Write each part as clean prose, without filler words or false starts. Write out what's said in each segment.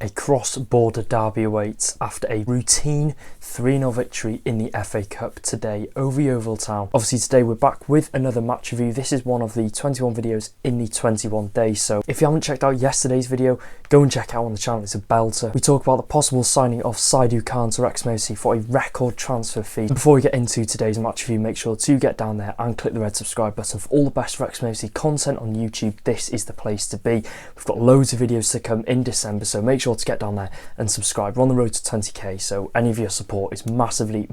A cross-border derby awaits after a routine 3-0 victory in the FA Cup today over Yeovil Town. Obviously today we're back with another match review. This is one of the 21 videos in the 21 days. So if you haven't checked out yesterday's video, go and check out on the channel. It's a belter. We talk about the possible signing of Khan to Wrexham AFC for a record transfer fee. Before we get into today's match review, make sure to get down there and click the red subscribe button for all the best Wrexham AFC content on YouTube. This is the place to be. We've got loads of videos to come in December, so make sure to get down there and subscribe. We're on the road to 20k, so any of your support is massively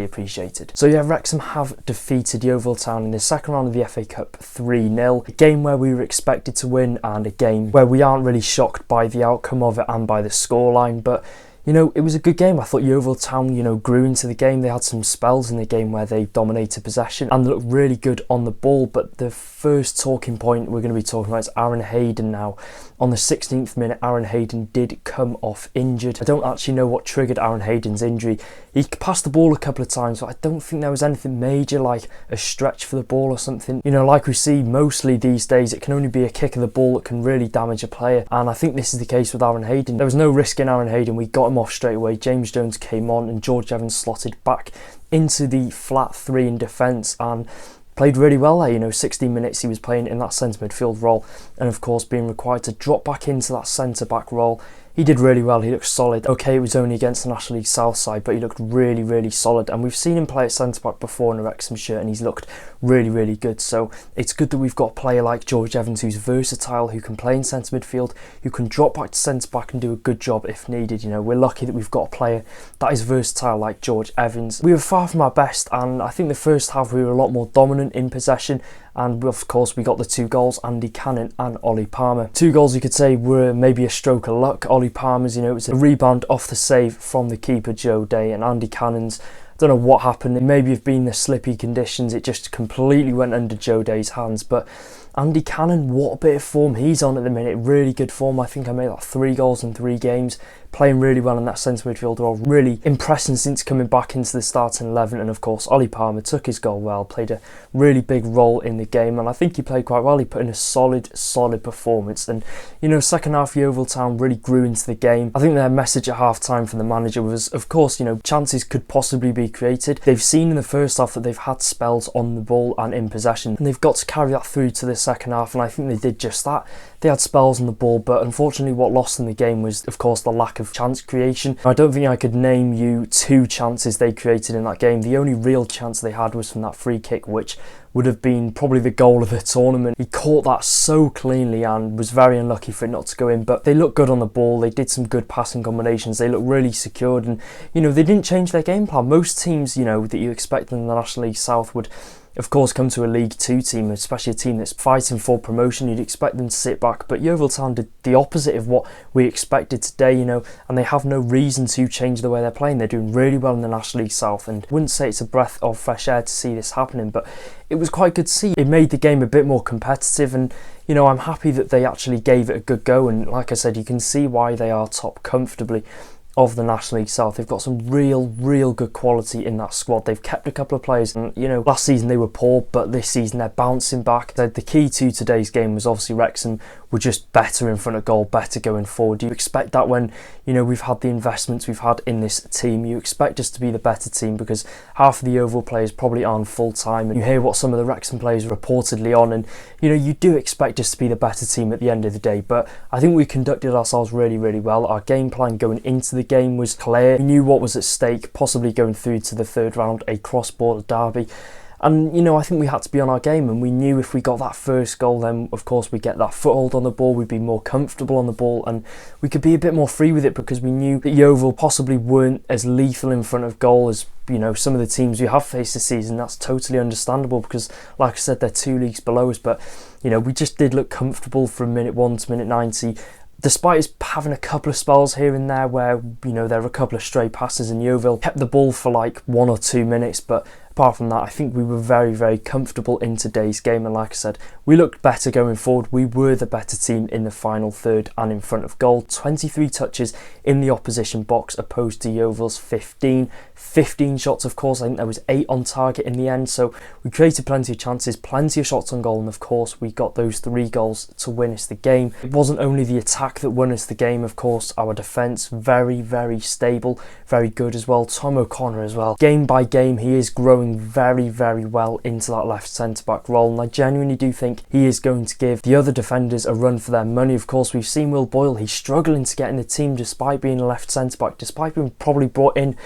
appreciated. So yeah, Wrexham have defeated Yeovil Town in the second round of the FA Cup 3-0. A game where we were expected to win and a game where we aren't really shocked by the outcome of it and by the scoreline, but you know, it was a good game. I thought Yeovil Town, grew into the game. They had some spells in the game where they dominated possession and looked really good on the ball. But the first talking point we're going to be talking about is Aaron Hayden now. On the 16th minute, Aaron Hayden did come off injured. I don't actually know what triggered Aaron Hayden's injury. He passed the ball a couple of times, but I don't think there was anything major like a stretch for the ball or something. Like we see mostly these days, it can only be a kick of the ball that can really damage a player. And I think this is the case with Aaron Hayden. There was no risk in Aaron Hayden. We got him off straight away. James Jones came on and George Evans slotted back into the flat three in defence and played really well there. 16 minutes he was playing in that centre midfield role, and of course being required to drop back into that centre back role. He did really well. He looked solid. Okay, it was only against the National League South side, but he looked really solid. And we've seen him play at centre-back before in a Wrexham shirt, and he's looked really good. So it's good that we've got a player like George Evans who's versatile, who can play in centre midfield, who can drop back to centre-back and do a good job if needed. We're lucky that we've got a player that is versatile like George Evans. We were far from our best, and I think the first half we were a lot more dominant in possession. And of course we got the two goals, Andy Cannon and Ollie Palmer. Two goals you could say were maybe a stroke of luck. Ollie Palmer's, it was a rebound off the save from the keeper Joe Day, and Andy Cannon's, I don't know what happened. It maybe have been the slippy conditions. It just completely went under Joe Day's hands. But Andy Cannon, what a bit of form he's on at the minute. Really good form. I think I made like 3 goals in 3 games. Playing really well in that centre midfield role. Really impressing since coming back into the starting 11. And of course, Ollie Palmer took his goal well. Played a really big role in the game. And I think he played quite well. He put in a solid performance. And, second half, Yeovil Town really grew into the game. I think their message at half-time from the manager was, of course, chances could possibly be created. They've seen in the first half that they've had spells on the ball and in possession. And they've got to carry that through to the second half. And I think they did just that. They had spells on the ball, but unfortunately what lost in the game was, of course, the lack of chance creation. I don't think I could name you 2 chances they created in that game. The only real chance they had was from that free kick, which would have been probably the goal of the tournament. He caught that so cleanly and was very unlucky for it not to go in, but they looked good on the ball. They did some good passing combinations. They looked really secured, and they didn't change their game plan. Most teams that you expect in the National League South would of course come to a League 2 team, especially a team that's fighting for promotion. You'd expect them to sit back, but Yeovil Town did the opposite of what we expected today, and they have no reason to change the way they're playing. They're doing really well in the National League South, and I wouldn't say it's a breath of fresh air to see this happening, but it was quite good to see. It made the game a bit more competitive, and I'm happy that they actually gave it a good go, and like I said, you can see why they are top comfortably of the National League South. They've got some real good quality in that squad. They've kept a couple of players, and last season they were poor, but this season they're bouncing back. The key to today's game was obviously Wrexham were just better in front of goal, better going forward. You expect that when we've had the investments we've had in this team. You expect us to be the better team because half of the Yeovil players probably aren't full time, and you hear what some of the Wrexham players are reportedly on, and you do expect us to be the better team at the end of the day. But I think we conducted ourselves really well. Our game plan going into the game was clear. We knew what was at stake, possibly going through to the third round, a cross-border derby. And, I think we had to be on our game, and we knew if we got that first goal, then of course we'd get that foothold on the ball, we'd be more comfortable on the ball, and we could be a bit more free with it because we knew that Yeovil possibly weren't as lethal in front of goal as some of the teams we have faced this season. That's totally understandable because, like I said, they're 2 leagues below us, but, we just did look comfortable from minute 1 to minute 90. Despite us having a couple of spells here and there where, there were a couple of stray passes, and Yeovil kept the ball for like 1 or 2 minutes, but apart from that, I think we were very, very comfortable in today's game, and like I said, we looked better going forward. We were the better team in the final third and in front of goal. 23 touches in the opposition box opposed to Yeovil's 15 shots. Of course, I think there was 8 on target in the end, so we created plenty of chances, plenty of shots on goal, and of course we got those 3 goals to win us the game. It wasn't only the attack that won us the game, of course, our defence very, very stable, very good as well. Tom O'Connor as well, game by game he is growing very, very well into that left centre back role, and I genuinely do think he is going to give the other defenders a run for their money. Of course, we've seen Will Boyle, he's struggling to get in the team despite being a left centre back, despite being probably brought in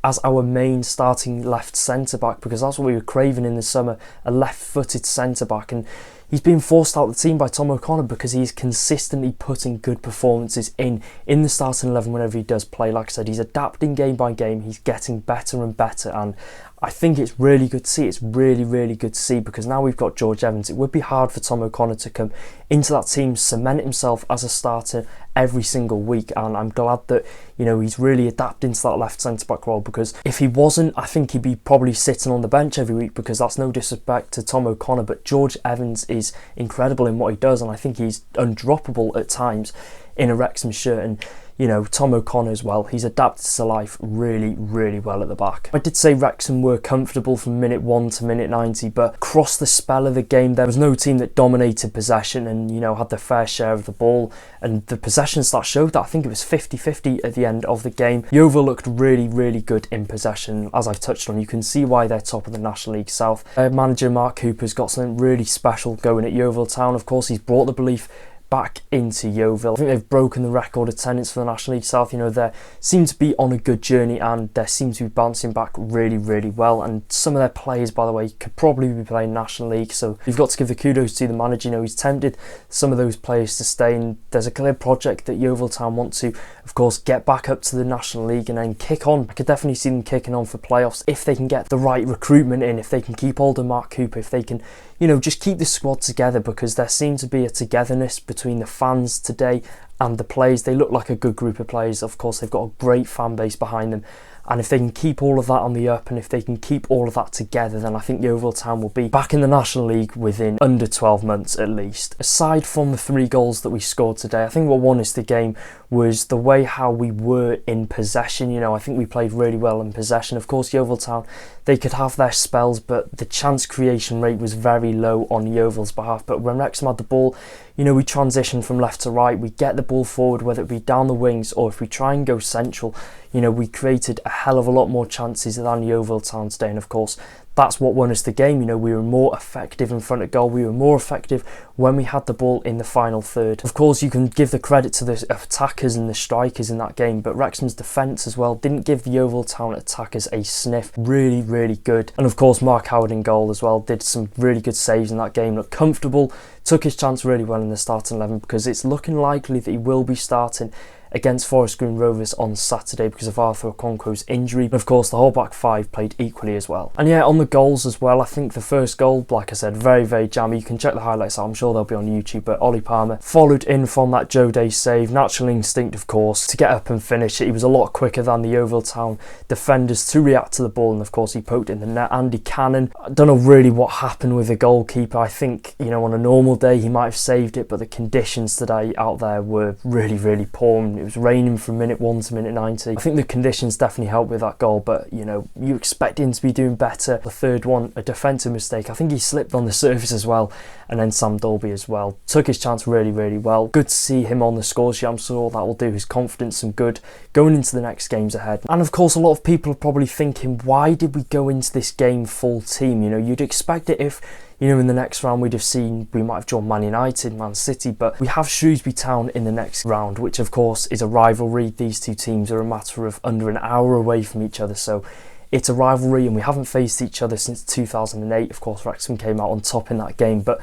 as our main starting left centre back, because that's what we were craving in the summer, a left-footed centre back, and he's being forced out of the team by Tom O'Connor because he's consistently putting good performances in the starting 11 whenever he does play. Like I said, he's adapting game by game, he's getting better and better, and I think it's really good to see. It's really, really good to see, because now we've got George Evans. It would be hard for Tom O'Connor to come into that team, cement himself as a starter every single week, and I'm glad that, you know, he's really adapting to that left centre back role, because if he wasn't, I think he'd be probably sitting on the bench every week, because that's no disrespect to Tom O'Connor, but George Evans is incredible in what he does, and I think he's undroppable at times in a Wrexham shirt. And you know, Tom O'Connor as well, he's adapted to life really, really well at the back. I did say Wrexham were comfortable from minute 1 to minute 90, but across the spell of the game, there was no team that dominated possession and, you know, had their fair share of the ball, and the possession stats showed that. I think it was 50-50 at the end of the game. Yeovil looked really, really good in possession. As I've touched on, you can see why they're top of the National League South. Manager Mark Cooper's got something really special going at Yeovil Town. Of course, he's brought the belief back into Yeovil. I think they've broken the record attendance for the National League South. You know, they seem to be on a good journey, and they seem to be bouncing back really, really well. And some of their players, by the way, could probably be playing National League, so you've got to give the kudos to the manager. You know, he's tempted some of those players to stay, and there's a clear project that Yeovil Town want to, of course, get back up to the National League and then kick on. I could definitely see them kicking on for playoffs if they can get the right recruitment in, if they can keep hold of Mark Cooper, if they can, you know, just keep the squad together, because there seems to be a togetherness between the fans today and the players. They look like a good group of players. Of course, they've got a great fan base behind them, and if they can keep all of that on the up, and if they can keep all of that together, then I think Yeovil Town will be back in the National League within under 12 months at least. Aside from the 3 goals that we scored today, I think what won us the game was the way how we were in possession. You know, I think we played really well in possession. Of course, Yeovil Town, they could have their spells, but the chance creation rate was very low on Yeovil's behalf. But when Wrexham had the ball, you know, we transition from left to right, we get the ball forward, whether it be down the wings or if we try and go central, you know, we created a hell of a lot more chances than Yeovil Town today. And of course, that's what won us the game. You know, we were more effective in front of goal. We were more effective when we had the ball in the final third. Of course, you can give the credit to the attackers and the strikers in that game, but Wrexham's defence as well didn't give the Yeovil Town attackers a sniff. Really, really good. And of course, Mark Howard in goal as well did some really good saves in that game. Looked comfortable, took his chance really well in the starting 11, because it's looking likely that he will be starting against Forest Green Rovers on Saturday because of Arthur Okonkwo's injury. And of course, the whole back 5 played equally as well. And yeah, on the goals as well, I think the first goal, like I said, very, very jammy. You can check the highlights out, I'm sure they'll be on YouTube, but Ollie Palmer followed in from that Joe Day save. Natural instinct, of course, to get up and finish it. He was a lot quicker than the Yeovil Town defenders to react to the ball, and of course, he poked it in the net. Andy Cannon, I don't know really what happened with the goalkeeper. I think, you know, on a normal day, he might have saved it, but the conditions today out there were really, really poor. It was raining from minute 1 to minute 90. I think the conditions definitely helped with that goal, but you know, you expect him to be doing better. The third one, a defensive mistake. I think he slipped on the surface as well, and then Sam Dolby as well. Took his chance really, really well. Good to see him on the score sheet. I'm sure that will do his confidence some good going into the next games ahead. And of course, a lot of people are probably thinking, why did we go into this game full team? You know, you'd expect it if, you know, in the next round we'd have seen, we might have drawn Man United, Man City, but we have Shrewsbury Town in the next round, which of course is a rivalry. These two teams are a matter of under an hour away from each other, so it's a rivalry, and we haven't faced each other since 2008. Of course, Wrexham came out on top in that game, but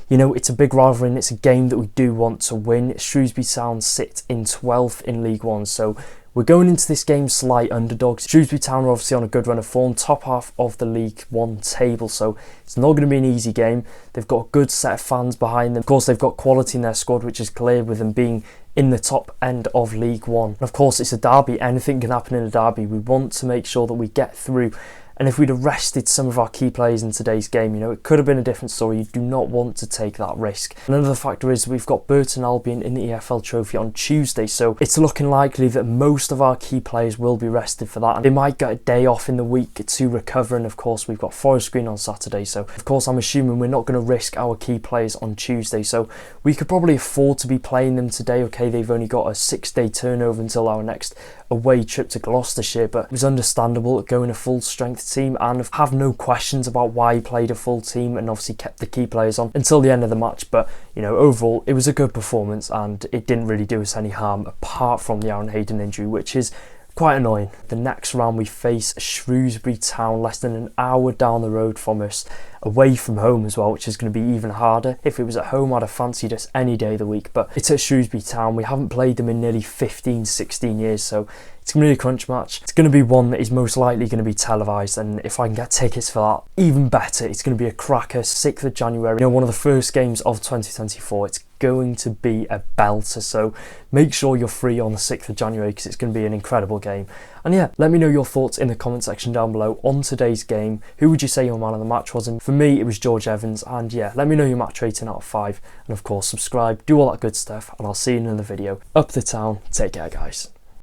you know, it's a big rivalry and it's a game that we do want to win. Shrewsbury Town sit in 12th in League One, so we're going into this game slight underdogs. Shrewsbury Town are obviously on a good run of form, top half of the League One table, so it's not going to be an easy game. They've got a good set of fans behind them. Of course, they've got quality in their squad, which is clear with them being in the top end of League One. And of course, it's a derby. Anything can happen in a derby. We want to make sure that we get through And if we'd have rested some of our key players in today's game, you know, it could have been a different story. You do not want to take that risk. Another factor is we've got Burton Albion in the EFL Trophy on Tuesday, so it's looking likely that most of our key players will be rested for that, and they might get a day off in the week to recover. And of course we've got Forest Green on Saturday, so of course I'm assuming we're not going to risk our key players on Tuesday, so we could probably afford to be playing them today. Okay, they've only got a 6-day turnover until our next away trip to Gloucestershire, but it was understandable going a full strength team, and have no questions about why he played a full team and obviously kept the key players on until the end of the match. But you know, overall it was a good performance and it didn't really do us any harm apart from the Aaron Hayden injury, which is quite annoying. The next round we face Shrewsbury Town, less than an hour down the road from us, away from home as well, which is going to be even harder. If it was at home I'd have fancied us any day of the week, but it's at Shrewsbury Town. We haven't played them in nearly 15-16 years, so it's going to be a crunch match. It's going to be one that is most likely going to be televised, and if I can get tickets for that, even better. It's going to be a cracker. 6th of January, you know, one of the first games of 2024. It's going to be a belter, so make sure you're free on the 6th of January because it's going to be an incredible game. And yeah, let me know your thoughts in the comment section down below on today's game. Who would you say your man of the match was? And for me, it was George Evans. And yeah, let me know your match rating out of 5. And of course, subscribe, do all that good stuff, and I'll see you in another video. Up the town. Take care, guys.